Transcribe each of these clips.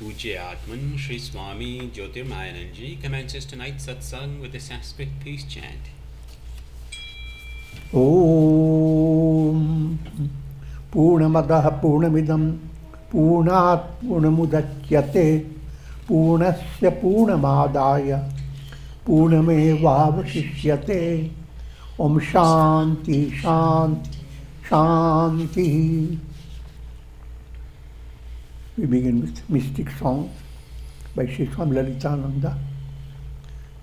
Atman Sri Swami Jyotirmayananda commences tonight's satsang with a Sanskrit peace chant. Om Purnamadaha Purnamidam Purnat Purnamudachyate Purnasya Purnamadaya Purnamevavashishyate Om Shanti Shanti Shanti. We begin with mystic songs by Sri Swami Lalitananda,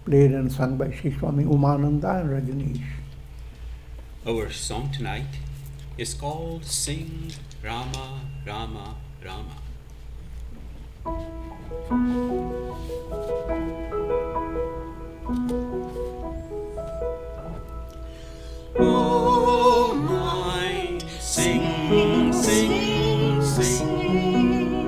played and sung by Sri Swami Umananda and Rajneesh. Our song tonight is called Sing Rama Rama Rama. Oh mind, sing, sing, sing,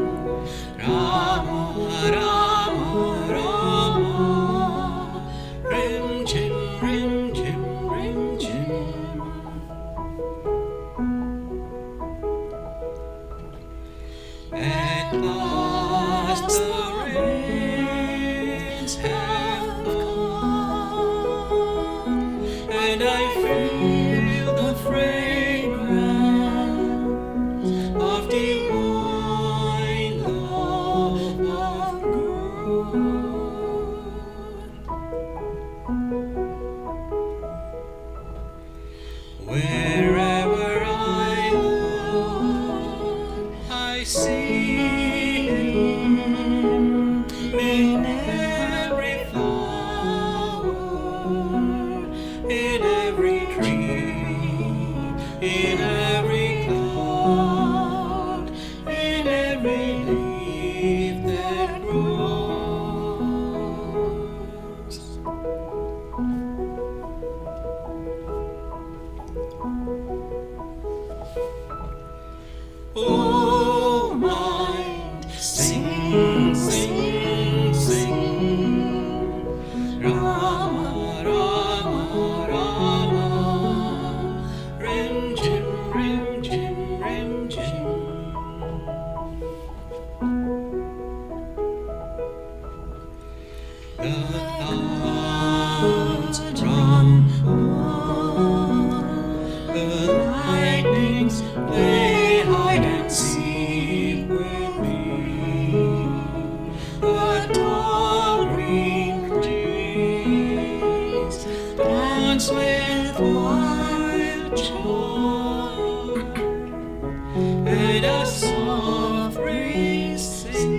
Rama Rama Rama, rim chim, rim chim, rim chim. At last the rains have come, and I feel the fragrance of divine love of good. Wherever I look, I see Him in every flower, in every tree, in every cloud, in every leaf that grows. Oh mind, sing, sing, sing, Rama, Rama, Rama, rim jim, rim jim, rim jim. The clouds rumble, the lightnings play hide and seek with me. The tall green trees dance with wild joy, and a soft breeze sings.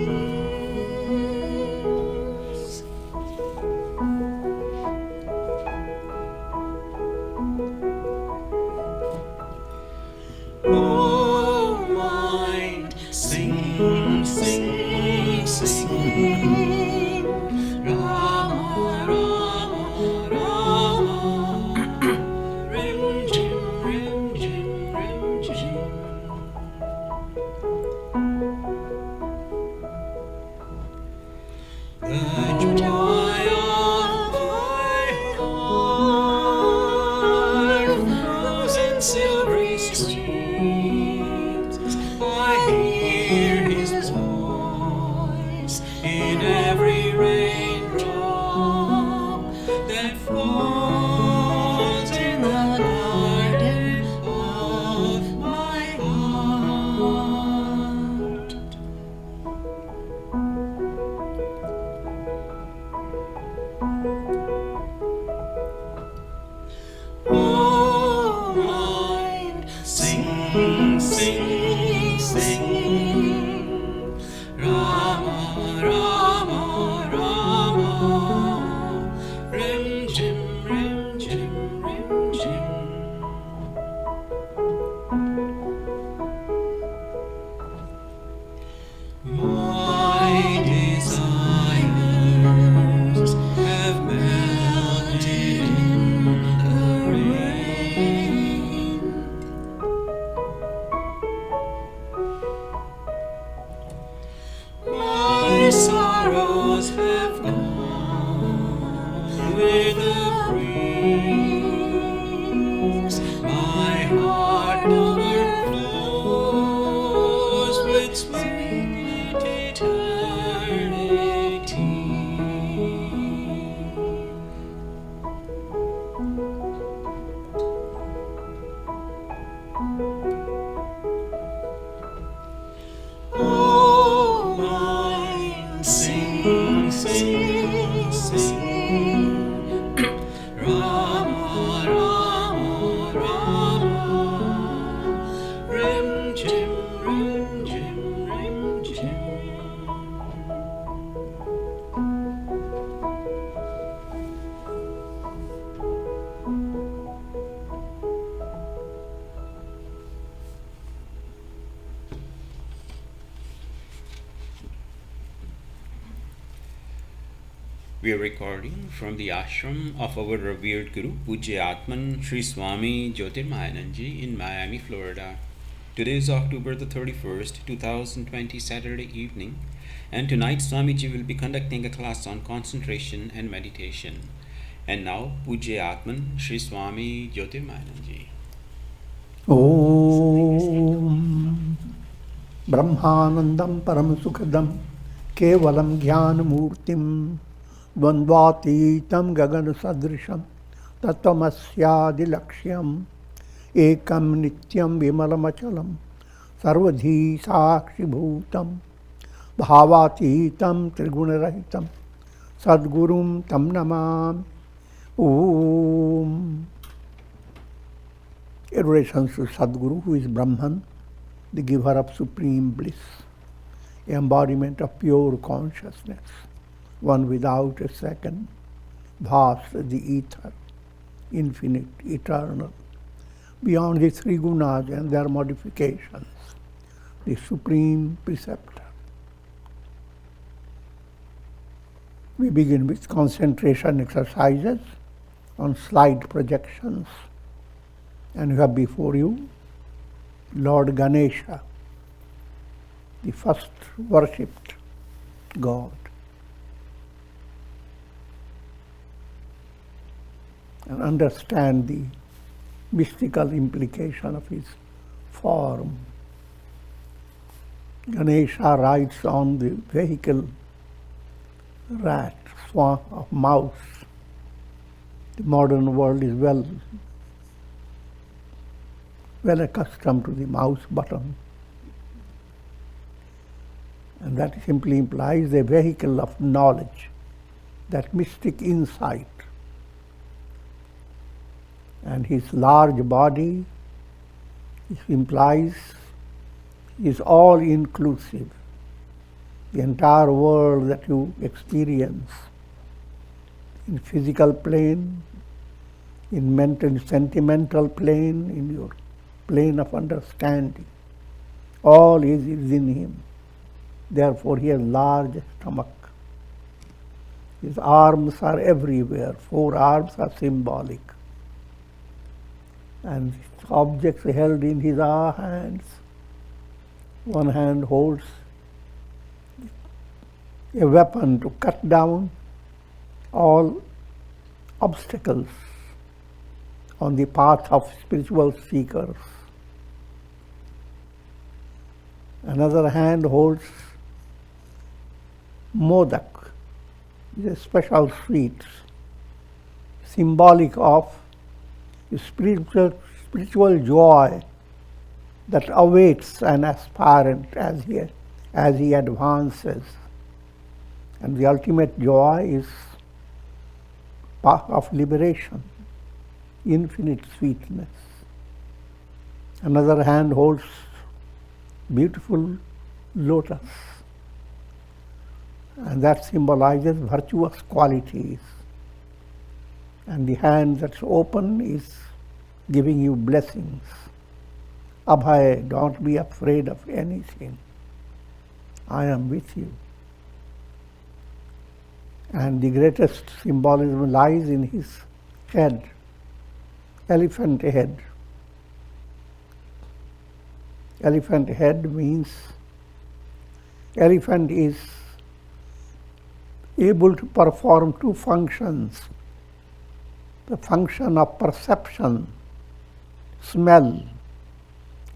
Oh mind, sing, sing, sing, Rama, Rama, Rama, rim jim, rim jim, rim jim. The joy of my heart flows in silvery streams. I hear His voice in every raindrop that falls in the garden of my heart. Oh mind, sing, sing, sing, Rama, Rama, Rama, rim jim, rim jim, rim jim. My desires have melted in the rain. My sorrows have gone with the breeze. My heart overflows with sweet eternity. We are recording from the ashram of our revered Guru, Pujya Atman Sri Swami Jyotirmayananda in Miami, Florida. Today is October the 31st, 2020, Saturday evening, and tonight Swamiji will be conducting a class on concentration and meditation. And now, Pujya Atman Sri Swami Jyotirmayananda. Om Brahmanandam Paramasukhadam Kevalam Jnanamurtim Dvandvatitam Gagana Sadrisham Tattvamasya Laksham Ekam Nityam Vimalamachalam Sarvadhi Sakshi Bhutam Bhavatitam Trigunarahitam Sadgurum Tam Namam. Om. Adoration to Sadguru, who is Brahman, the giver of supreme bliss, embodiment of pure consciousness, one without a second, vast as the ether, infinite, eternal, beyond the three gunas and their modifications, the supreme preceptor. We begin with concentration exercises on slide projections. And you have before you Lord Ganesha, the first worshipped God. And understand the mystical implication of his form. Ganesha rides on the vehicle rat, mouse. The modern world is well accustomed to the mouse button. And that simply implies a vehicle of knowledge, that mystic insight. And his large body implies is all inclusive. The entire world that you experience in physical plane, in mental, sentimental plane, in your plane of understanding, all is in him. Therefore he has large stomach. His arms are everywhere. 4 arms are symbolic. And objects held in his hands. One hand holds a weapon to cut down all obstacles on the path of spiritual seekers. Another hand holds modak, a special sweet, symbolic of spiritual joy that awaits an aspirant as he advances. And the ultimate joy is path of liberation, infinite sweetness. Another hand holds beautiful lotus, and that symbolizes virtuous qualities. And the hand that's open is giving you blessings. Abhay, don't be afraid of anything. I am with you. And the greatest symbolism lies in his head, elephant head. Elephant head means elephant is able to perform 2 functions. The function of perception, smell,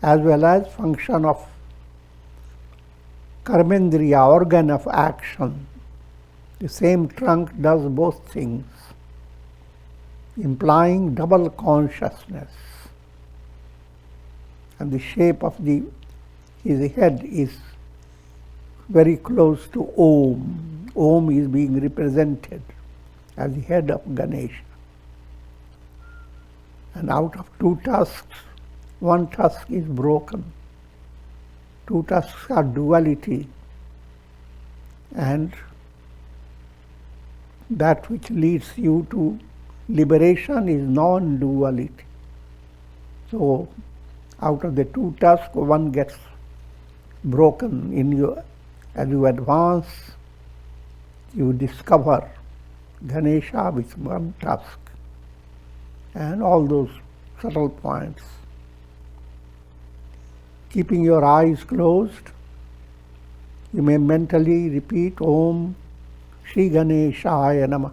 as well as function of karmendriya, organ of action. The same trunk does both things, implying double consciousness. And the shape of his head is very close to Om. Om is being represented as the head of Ganesha. And out of 2 tusks, 1 tusk is broken. 2 tusks are duality. And that which leads you to liberation is non-duality. So, out of the 2 tusks, 1 gets broken in you. As you advance, you discover Ganesha with one tusk, and all those subtle points. Keeping your eyes closed, you may mentally repeat Om Shri Ganeshaya Namah.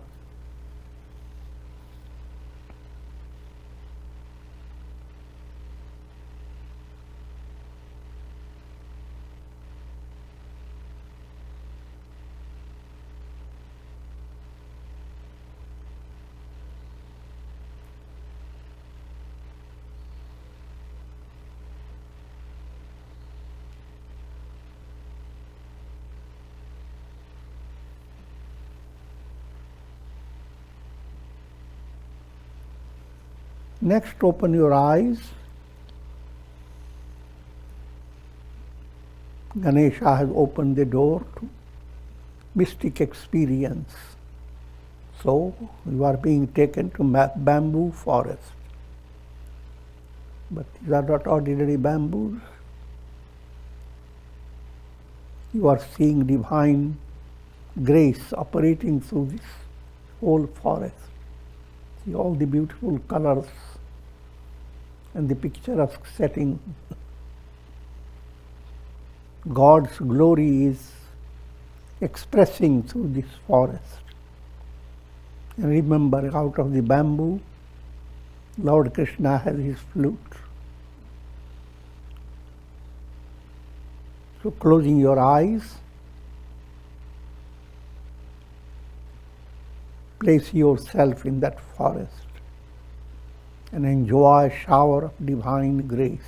Next, open your eyes. Ganesha has opened the door to mystic experience. So, you are being taken to bamboo forest. But these are not ordinary bamboos. You are seeing divine grace operating through this whole forest. See all the beautiful colors and the picturesque setting. God's glory is expressing through this forest. And remember, out of the bamboo, Lord Krishna has his flute. So closing your eyes, place yourself in that forest and enjoy a shower of divine grace.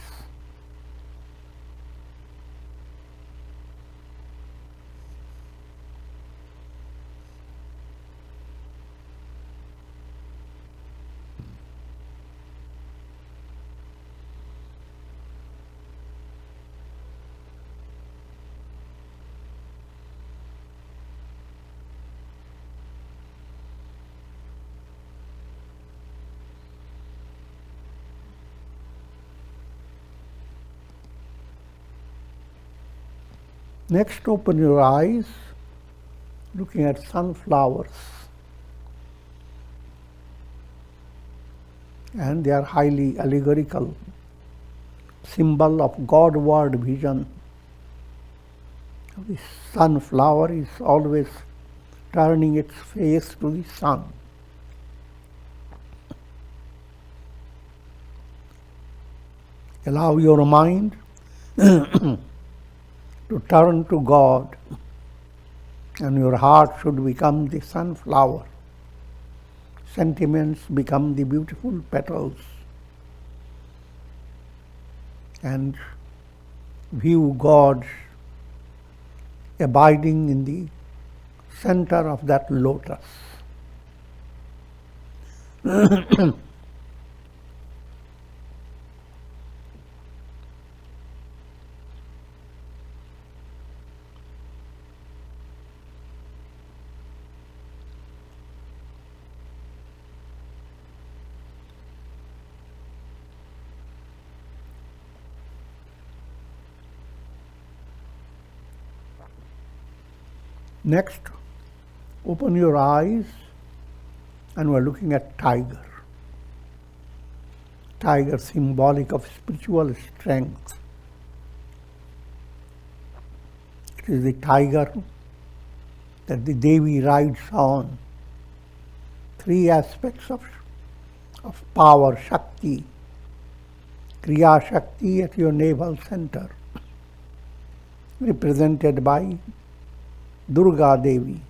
Next, open your eyes, looking at sunflowers. And they are highly allegorical, symbol of Godward vision. The sunflower is always turning its face to the sun. Allow your mind to turn to God, and your heart should become the sunflower. Sentiments become the beautiful petals, and view God abiding in the center of that lotus. Next, open your eyes and we're looking at tiger. Tiger symbolic of spiritual strength. It is the tiger that the Devi rides on. Three aspects of power, Shakti. Kriya Shakti at your navel center, represented by Durga Devi.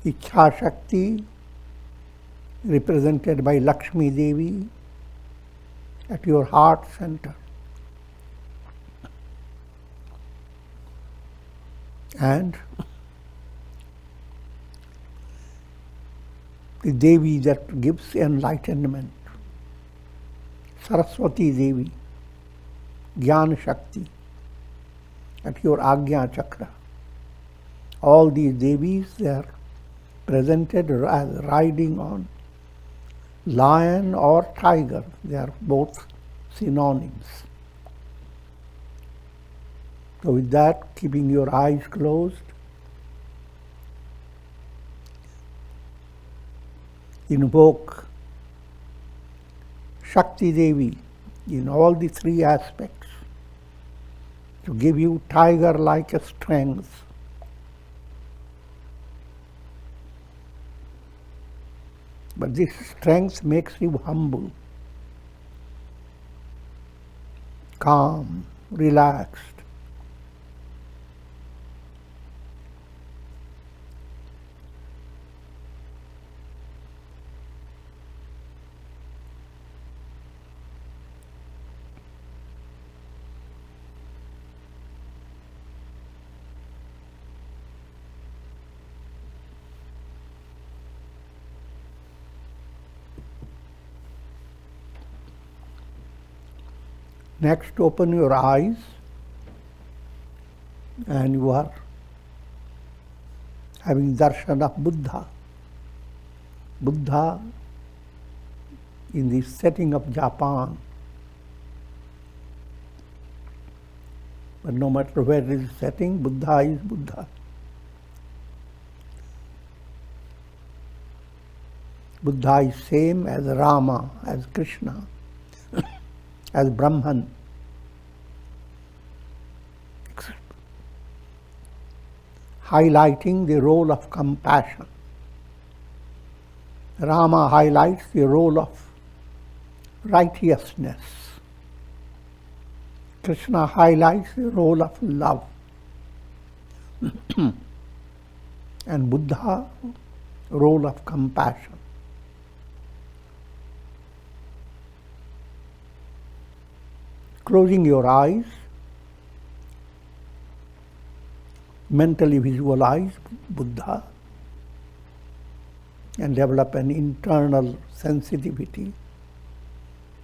Ichha Shakti, represented by Lakshmi Devi at your heart center. And the Devi that gives enlightenment, Saraswati Devi, Jnana Shakti at your Agnya Chakra. All these Devis, they are presented as riding on lion or tiger. They are both synonyms. So with that, keeping your eyes closed, invoke Shakti Devi in all the three aspects to give you tiger-like strength. But this strength makes you humble, calm, relaxed. Next, open your eyes and you are having darshan of Buddha. Buddha in the setting of Japan. But no matter where it is setting, Buddha is Buddha. Buddha is same as Rama, as Krishna, as Brahman. Highlighting the role of compassion. Rama highlights the role of righteousness. Krishna highlights the role of love. And Buddha, role of compassion. Closing your eyes, mentally visualize Buddha and develop an internal sensitivity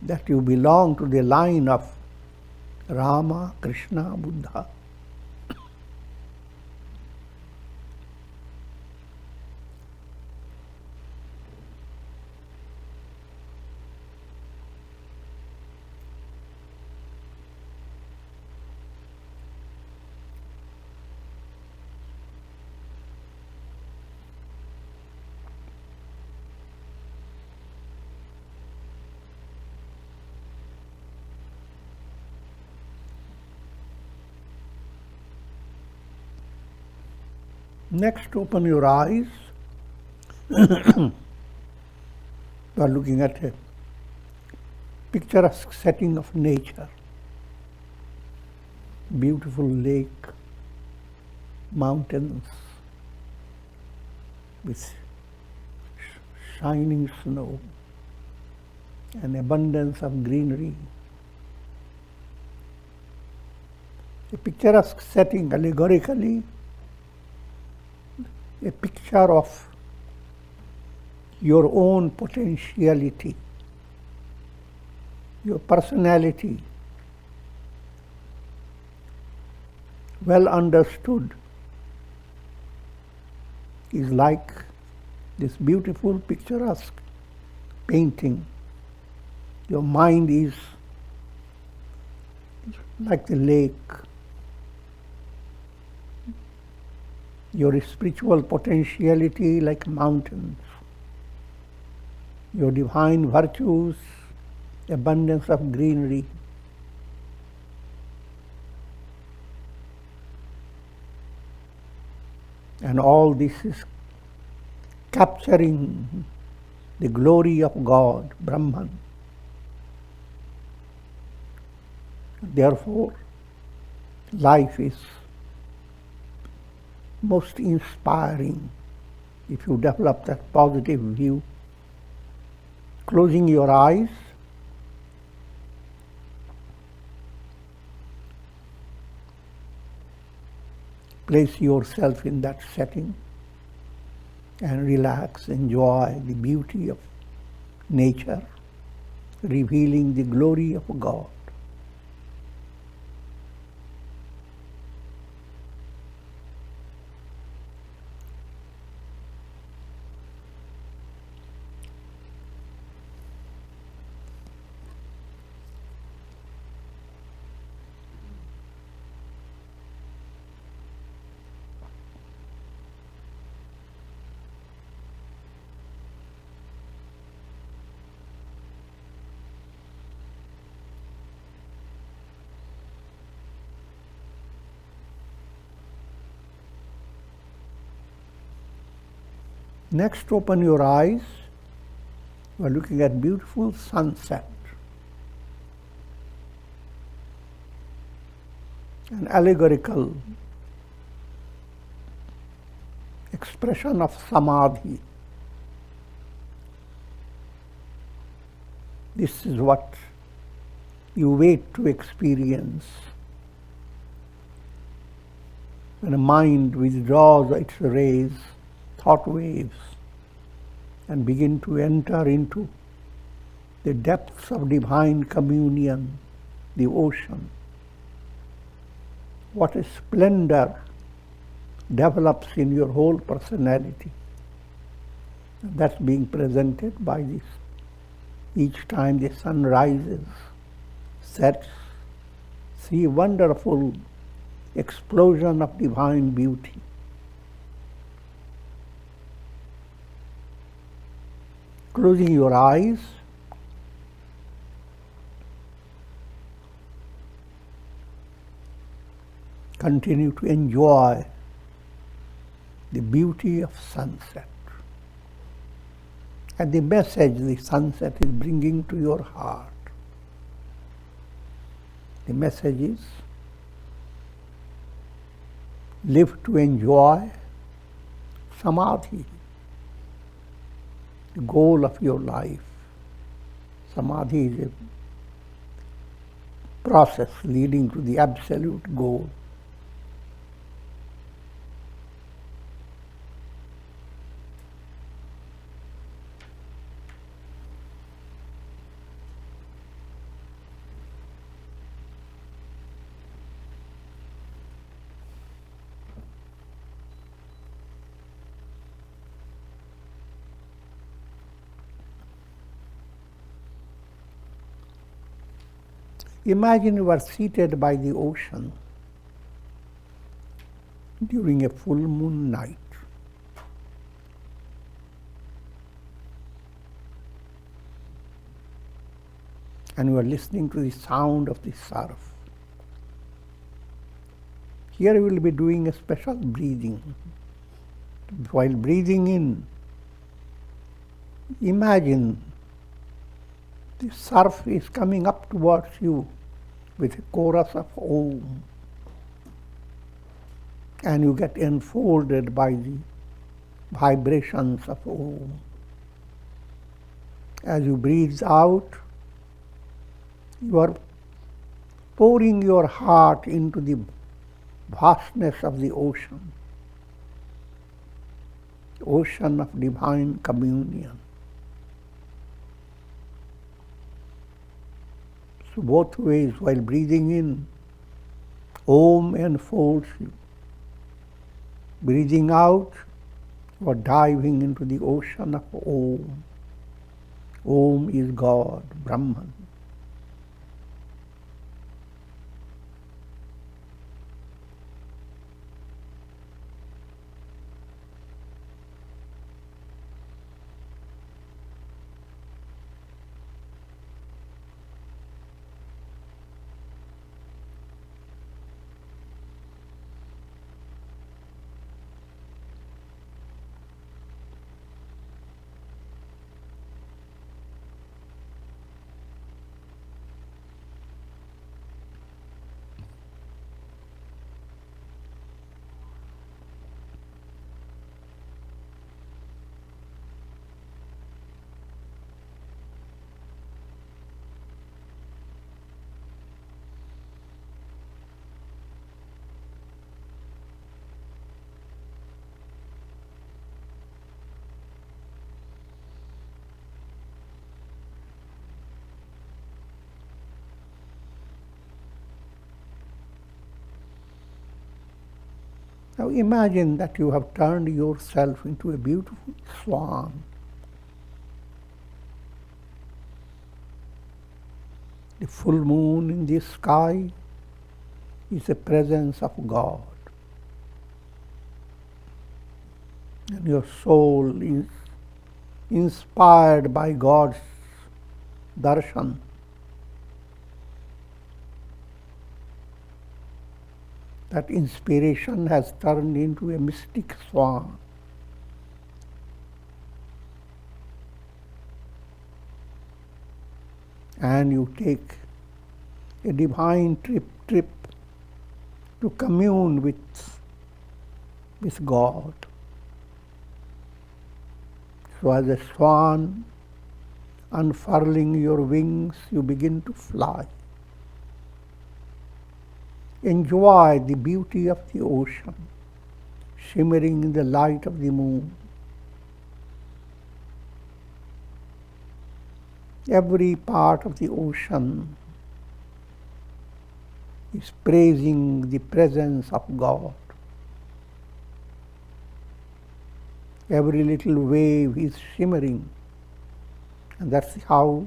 that you belong to the line of Rama, Krishna, Buddha. Next, open your eyes. You are looking at a picturesque setting of nature. Beautiful lake, mountains with shining snow, an abundance of greenery. A picturesque setting, allegorically, a picture of your own potentiality, your personality, well understood, is like this beautiful picturesque painting. Your mind is like the lake. Your spiritual potentiality like mountains. Your divine virtues, abundance of greenery. And all this is capturing the glory of God, Brahman. Therefore, life is most inspiring if you develop that positive view. Closing your eyes, place yourself in that setting and relax, enjoy the beauty of nature, revealing the glory of God. Next, open your eyes. You are looking at beautiful sunset. An allegorical expression of samadhi. This is what you wait to experience. When a mind withdraws its rays, thought waves, and begin to enter into the depths of divine communion, the ocean, what a splendor develops in your whole personality. That's being presented by this. Each time the sun rises, sets, see a wonderful explosion of divine beauty. Closing your eyes, continue to enjoy the beauty of sunset and the message the sunset is bringing to your heart. The message is, live to enjoy samadhi, the goal of your life. Samadhi is a process leading to the absolute goal. Imagine you are seated by the ocean during a full moon night. And you are listening to the sound of the surf. Here you will be doing a special breathing. While breathing in, imagine the surf is coming up towards you with a chorus of Om. And you get enfolded by the vibrations of Om. As you breathe out, you are pouring your heart into the vastness of the ocean of divine communion. So both ways, while breathing in, Om enfolds you. Breathing out, you are diving into the ocean of Om. Om is God, Brahman. Now imagine that you have turned yourself into a beautiful swan. The full moon in the sky is the presence of God. And your soul is inspired by God's darshan. That inspiration has turned into a mystic swan. and you take a divine trip to commune with God. So as a swan unfurling your wings, you begin to fly. Enjoy the beauty of the ocean, shimmering in the light of the moon. Every part of the ocean is praising the presence of God. Every little wave is shimmering, and that's how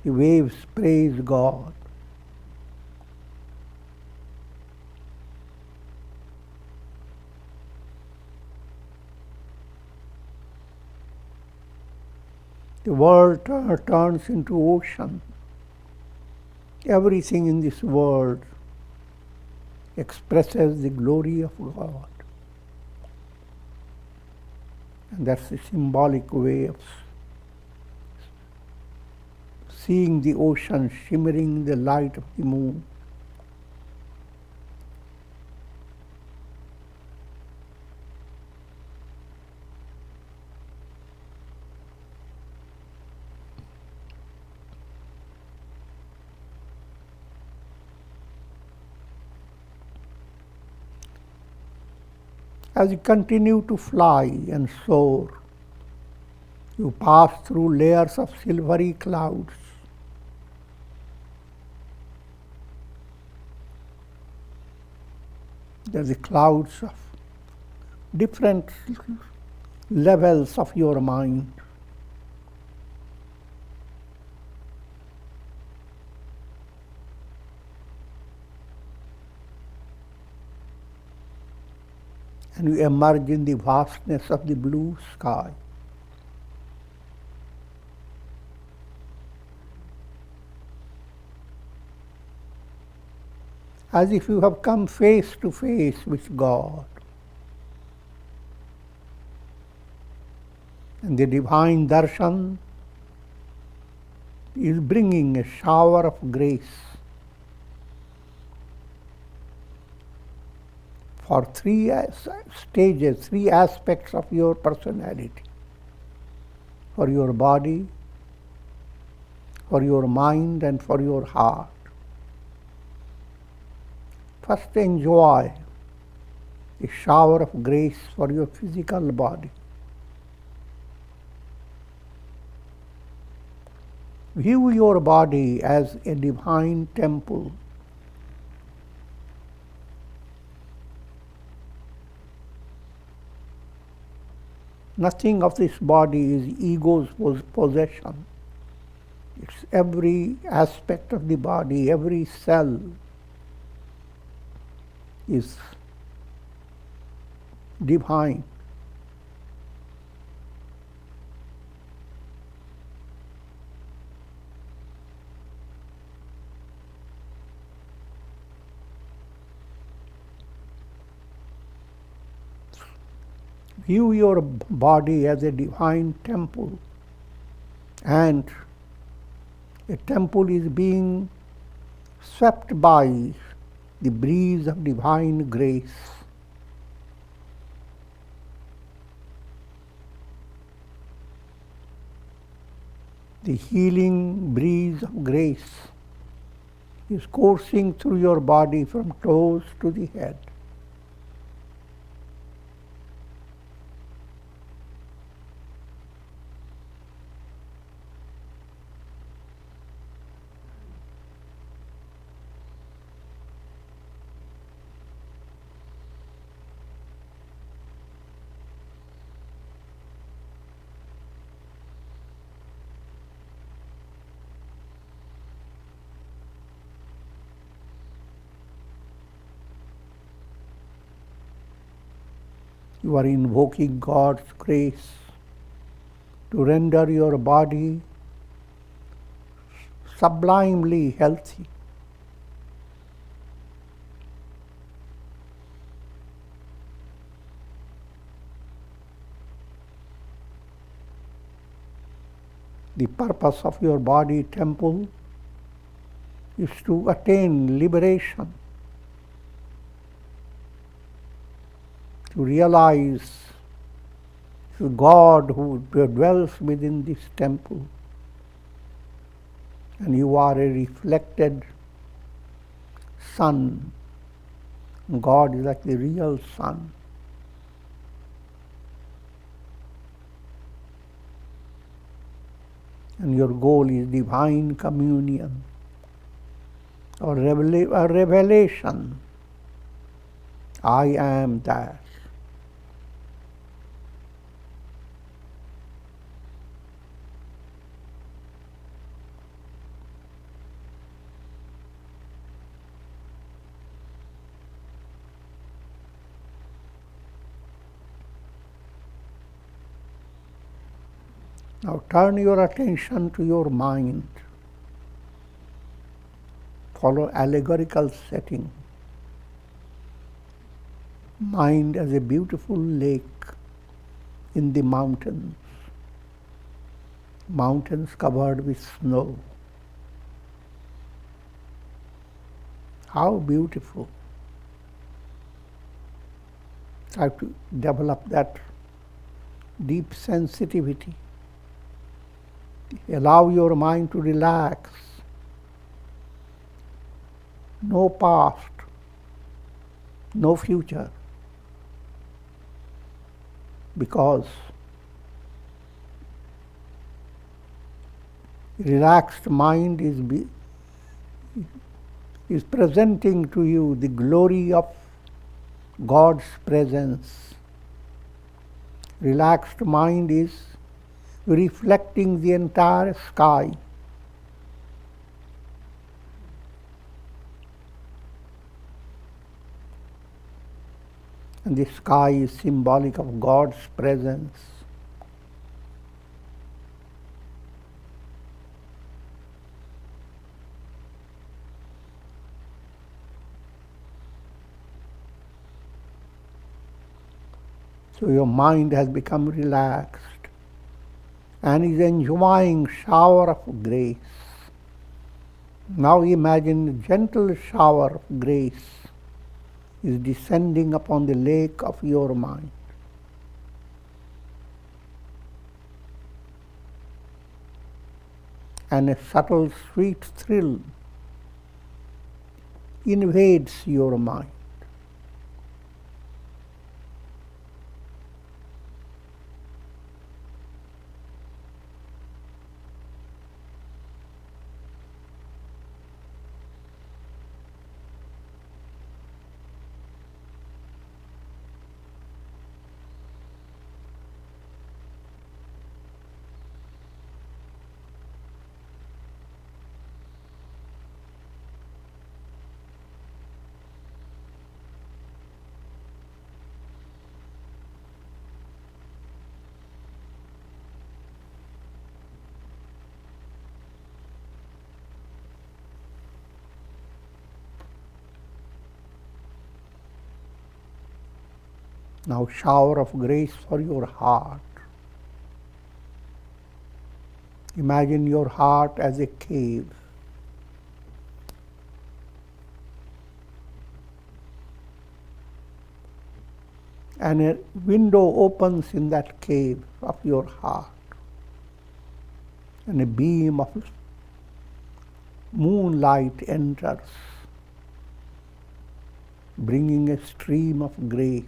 the waves praise God. The world turns into ocean. Everything in this world expresses the glory of God. And that's a symbolic way of seeing the ocean shimmering in the light of the moon. As you continue to fly and soar, you pass through layers of silvery clouds. They're the clouds of different levels of your mind. And you emerge in the vastness of the blue sky. As if you have come face to face with God. And the divine darshan is bringing a shower of grace for three stages, three aspects of your personality. For your body, for your mind, and for your heart. First, enjoy a shower of grace for your physical body. View your body as a divine temple. Nothing of this body is ego's possession. It's every aspect of the body, every cell is divine. View your body as a divine temple, and a temple is being swept by the breeze of divine grace. The healing breeze of grace is coursing through your body from toes to the head. You are invoking God's grace to render your body sublimely healthy. The purpose of your body temple is to attain liberation, to realize the God who dwells within this temple, and you are a reflected sun. God is like the real sun. And your goal is divine communion or revelation. I am that. Now turn your attention to your mind. Follow allegorical setting. Mind as a beautiful lake in the mountains. Mountains covered with snow. How beautiful. Try to develop that deep sensitivity. Allow your mind to relax. No past, no future. Because relaxed mind is presenting to you the glory of God's presence. Relaxed mind is reflecting the entire sky. And the sky is symbolic of God's presence. So your mind has become relaxed and is enjoying shower of grace. Now imagine a gentle shower of grace is descending upon the lake of your mind. And a subtle sweet thrill invades your mind. Now shower of grace for your heart. Imagine your heart as a cave. And a window opens in that cave of your heart. And a beam of moonlight enters, bringing a stream of grace.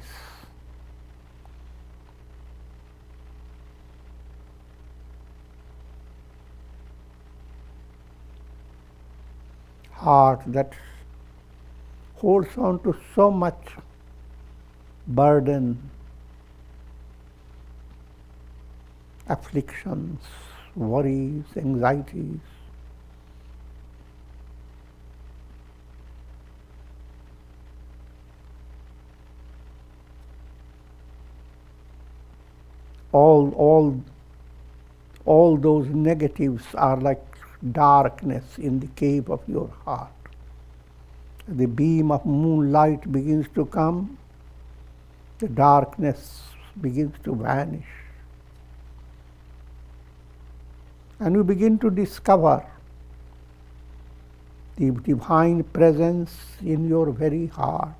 Heart that holds on to so much burden, afflictions, worries, anxieties. All those negatives are like darkness in the cave of your heart. The beam of moonlight begins to come, the darkness begins to vanish. And you begin to discover the divine presence in your very heart.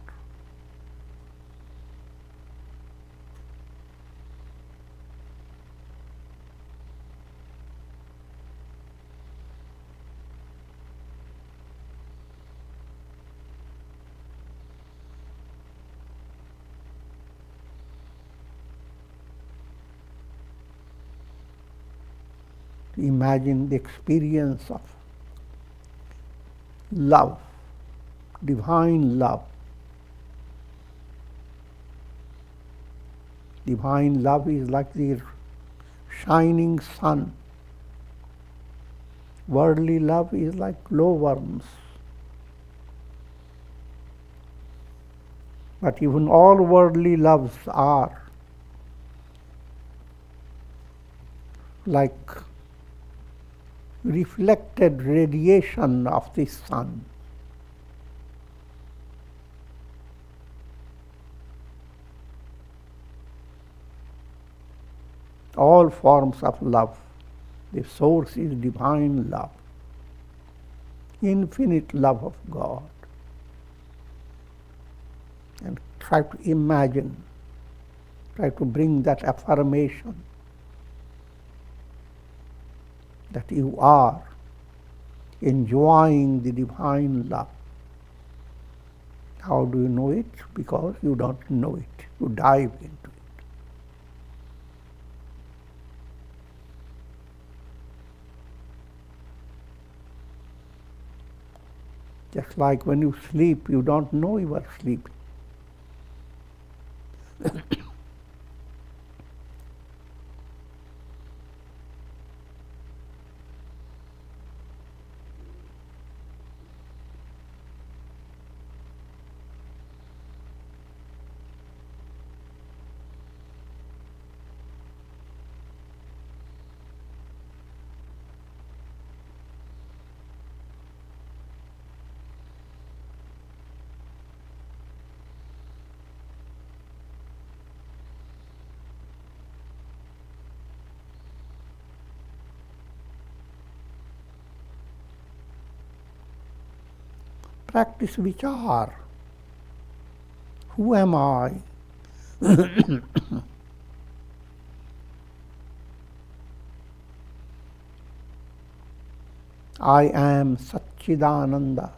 Imagine the experience of love, divine love. Divine love is like the shining sun. Worldly love is like glowworms. But even all worldly loves are like reflected radiation of the sun. All forms of love, the source is divine love, infinite love of God. And try to imagine, try to bring that affirmation that you are enjoying the divine love. How do you know it? Because you don't know it. You dive into it. Just like when you sleep, you don't know you are sleeping. Practice vichar. Who am I? I am Satchidananda.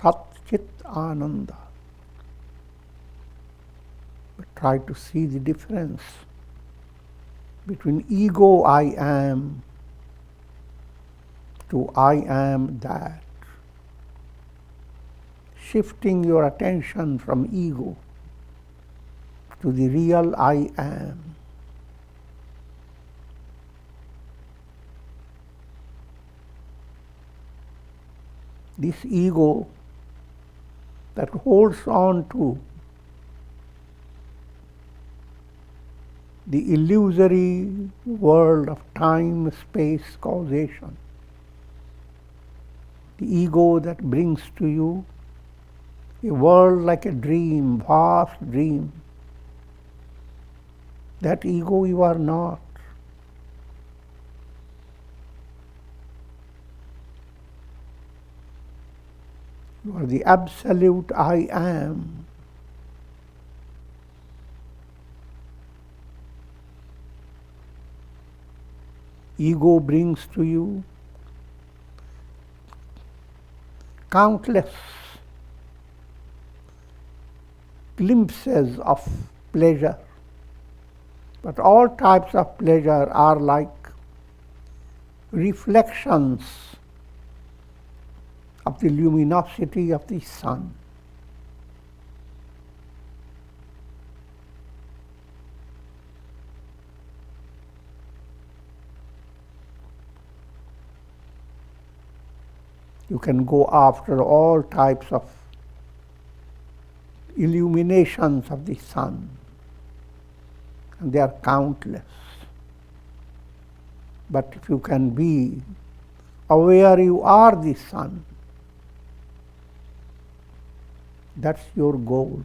Sat-Chit Ananda. But try to see the difference between ego I am to I am that. Shifting your attention from ego to the real I am. This ego that holds on to the illusory world of time, space, causation. The ego that brings to you a world like a dream, vast dream. That ego you are not. You are the absolute I am. Ego brings to you countless glimpses of pleasure. But all types of pleasure are like reflections of the luminosity of the sun. You can go after all types of illuminations of the sun, and they are countless. But if you can be aware you are the sun, that's your goal.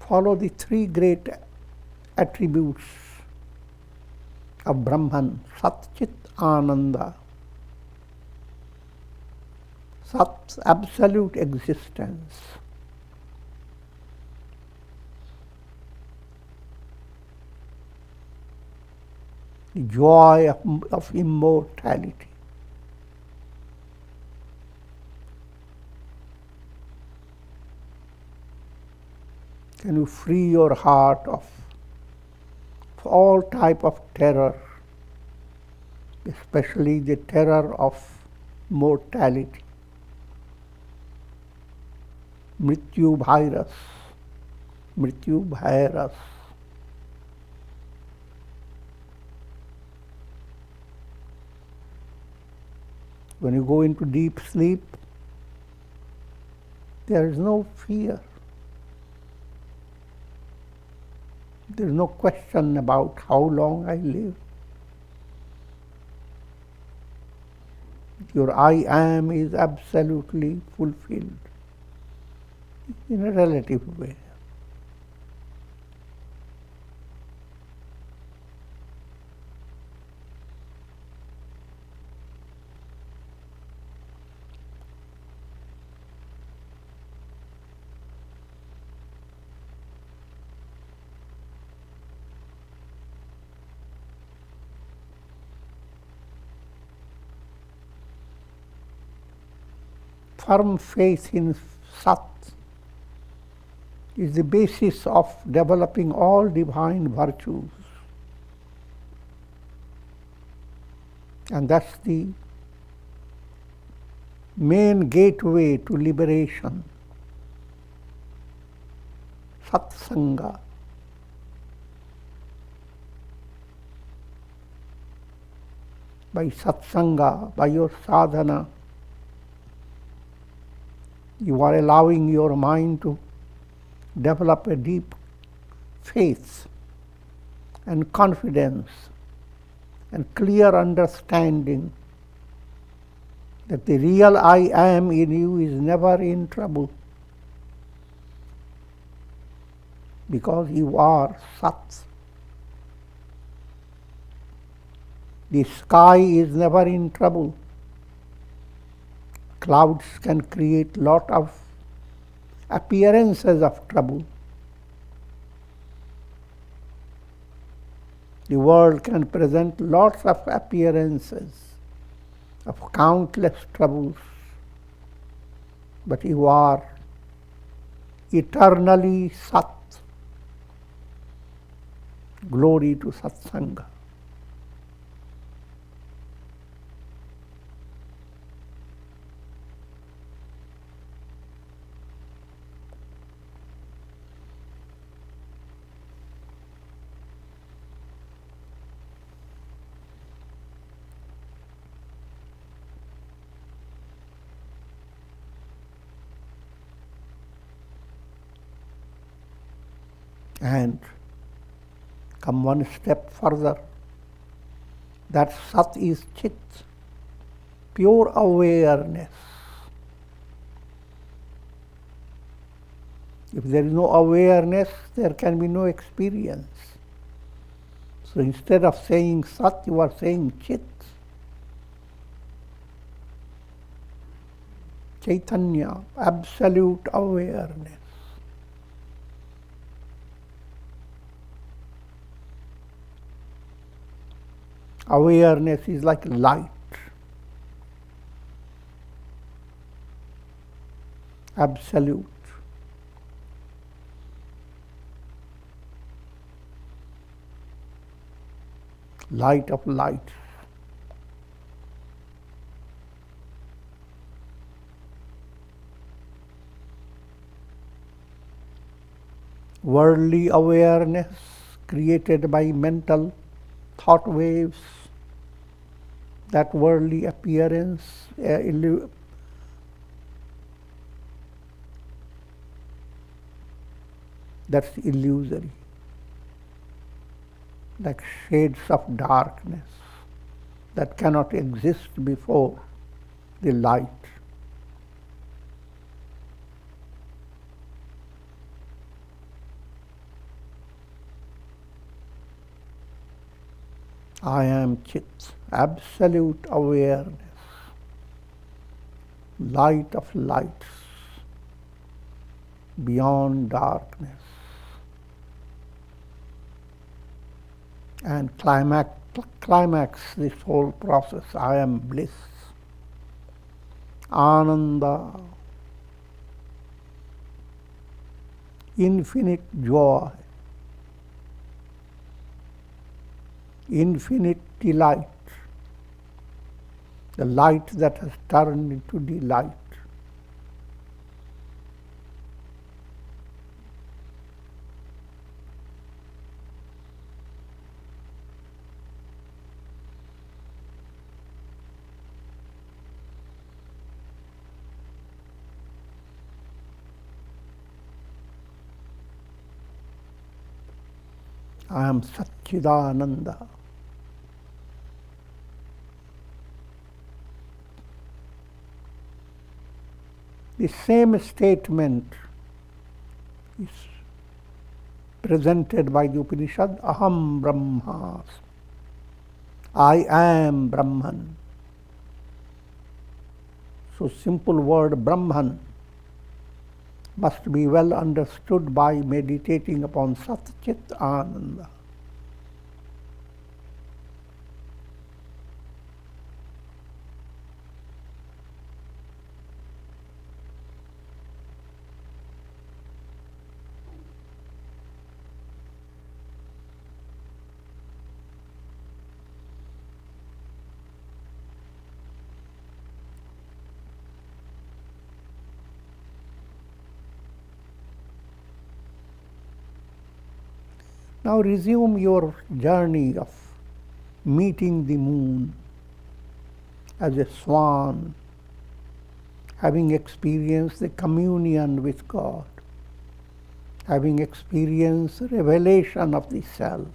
follow the three great attributes of Brahman, Sat Chit Ananda. Sat's absolute existence. The joy of immortality. Can you free your heart of all type of terror, especially the terror of mortality? Mrityu virus, Mrityu virus. When you go into deep sleep, there is no fear. There is no question about how long I live. Your I am is absolutely fulfilled in a relative way. Firm faith in Sat is the basis of developing all divine virtues. And that's the main gateway to liberation. Satsanga. By satsanga, by your sadhana, you are allowing your mind to develop a deep faith and confidence and clear understanding that the real I am in you is never in trouble, because you are Sat. The sky is never in trouble. Clouds can create lot of appearances of trouble. The world can present lots of appearances of countless troubles, but you are eternally Sat. Glory to Satsanga. And come one step further, that Sat is Chit, pure awareness. If there is no awareness, there can be no experience. So instead of saying Sat, you are saying Chit. Chaitanya, absolute awareness. Awareness is like light. Absolute. Light of light. Worldly awareness created by mental thought waves, that worldly appearance, that's illusory, like shades of darkness that cannot exist before the light. I am Chit, absolute awareness, light of lights, beyond darkness. And climax this whole process, I am bliss, Ananda, infinite joy, infinite delight, the light that has turned into delight. I am Satchidananda. The same statement is presented by the Upanishad, Aham Brahmas. I am Brahman. So simple word Brahman must be well understood by meditating upon Sat Chit Ananda. Now resume your journey of meeting the moon as a swan, having experienced the communion with God, having experienced revelation of the self.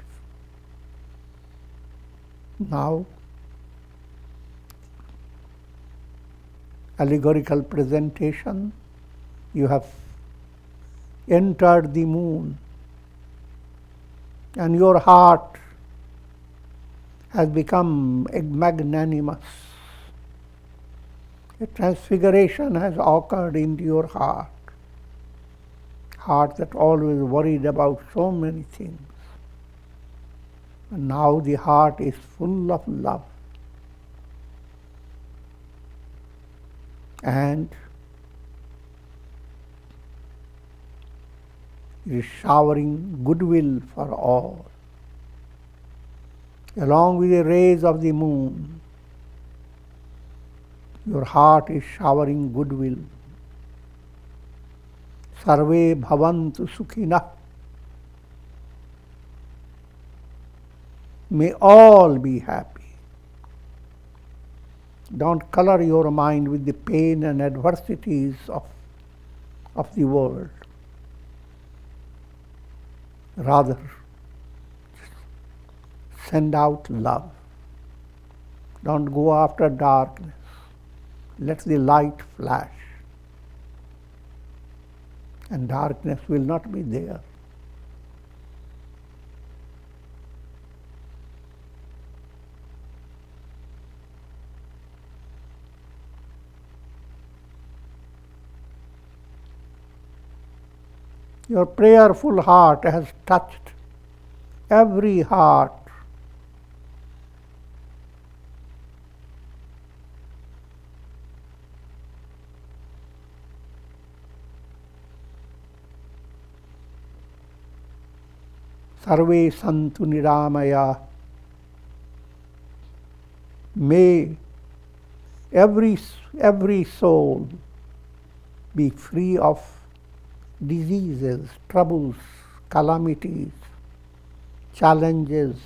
Now, allegorical presentation, you have entered the moon, and your heart has become magnanimous. A transfiguration has occurred into your heart that always worried about so many things. And now the heart is full of love. And it is showering goodwill for all. Along with the rays of the moon, your heart is showering goodwill. Sarve bhavantu sukhina. May all be happy. Don't color your mind with the pain and adversities of the world. Rather, send out love. Don't go after darkness. Let the light flash, and darkness will not be there. Your prayerful heart has touched every heart. Sarve santu niramaya. May every soul be free of diseases, troubles, calamities, challenges.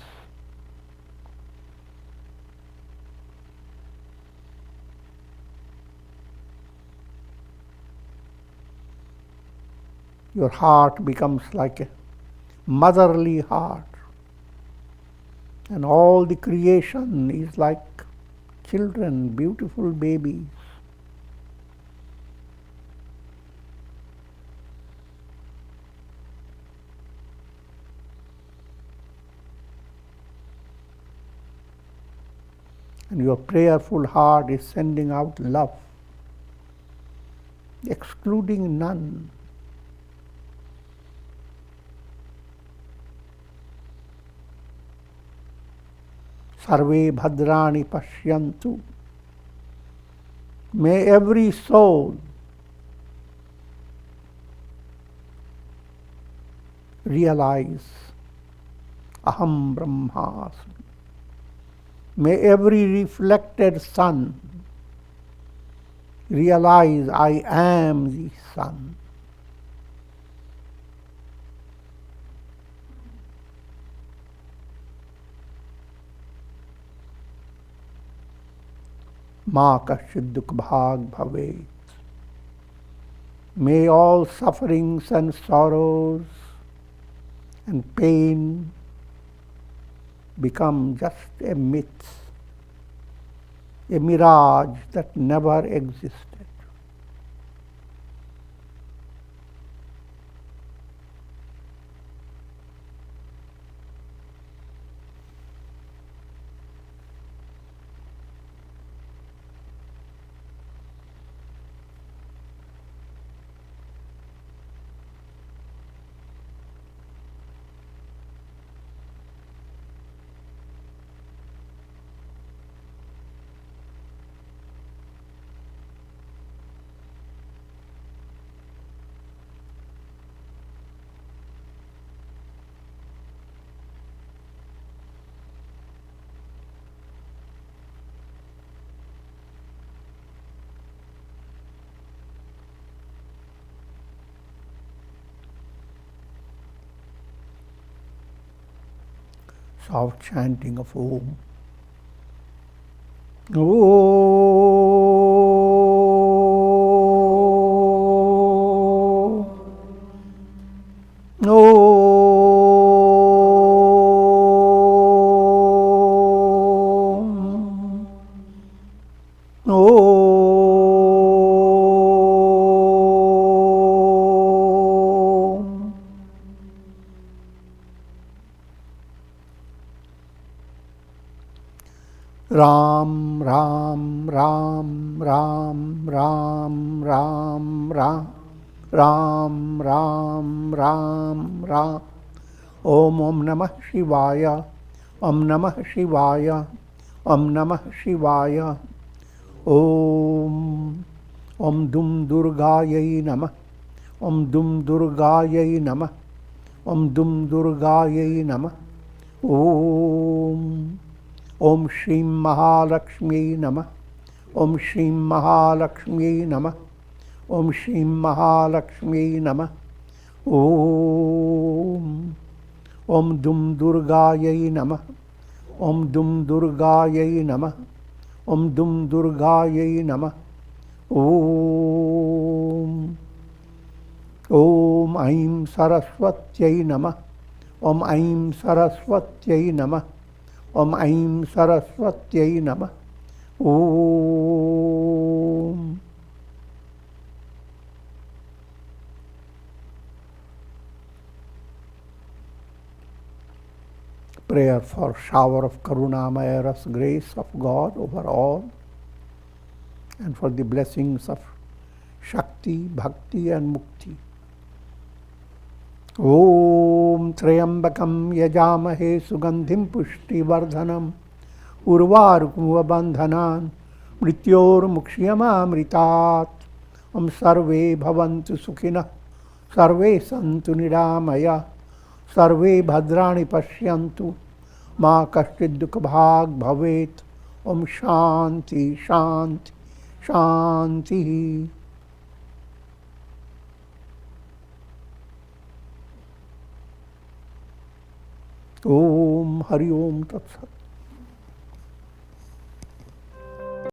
Your heart becomes like a motherly heart, and all the creation is like children, beautiful babies. and your prayerful heart is sending out love, excluding none. Sarve bhadrani pashyantu. May every soul realize Aham Brahmasmi. May every reflected sun realize I am the sun. Ma kaschid dukh bhag bhavet. May all sufferings and sorrows and pain become just a myth, a mirage that never existed. Soft chanting of Om. Om. Om. Ram, Ram, Ram, Ram, Ram, Ram, Ram, Ram, Ram, Ram, Ram. Om Namah Shivaya, Om Namah Shivaya, Om Namah Shivaya. Om Dum Durgayai Namah, Om Dum Durgayai Namah, Om Dum Durgayai Namah. Om Shrim Mahalakshmi Namah, Om Shrim Mahalakshmi Namah, Om Shrim Mahalakshmi Namah. Om Dum Durgayai Namah, Om Dum Durgayai Namah, Om Dum Durgayai Namah. Om Aim Saraswatyai Namah, Om Aim Saraswatyai Namah, Om Aim Saraswatyai Namah. Om. Prayer for shower of Karunamaya Ras grace of God over all, and for the blessings of Shakti, Bhakti and Mukti. Om Trayambakam Yajamahe Sugandhim Pushti Vardhanam Urvarukmuva Bandhanan Mrityor Mukshiyamamritat. Om Sarve Bhavantu Sukhina Sarve Santu Niramaya Sarve Bhadrani Pashyantu Ma Kaschid Dukh Bhag Bhavet. Om Shanti Shanti Shanti. Om Hari Om Tat Sat.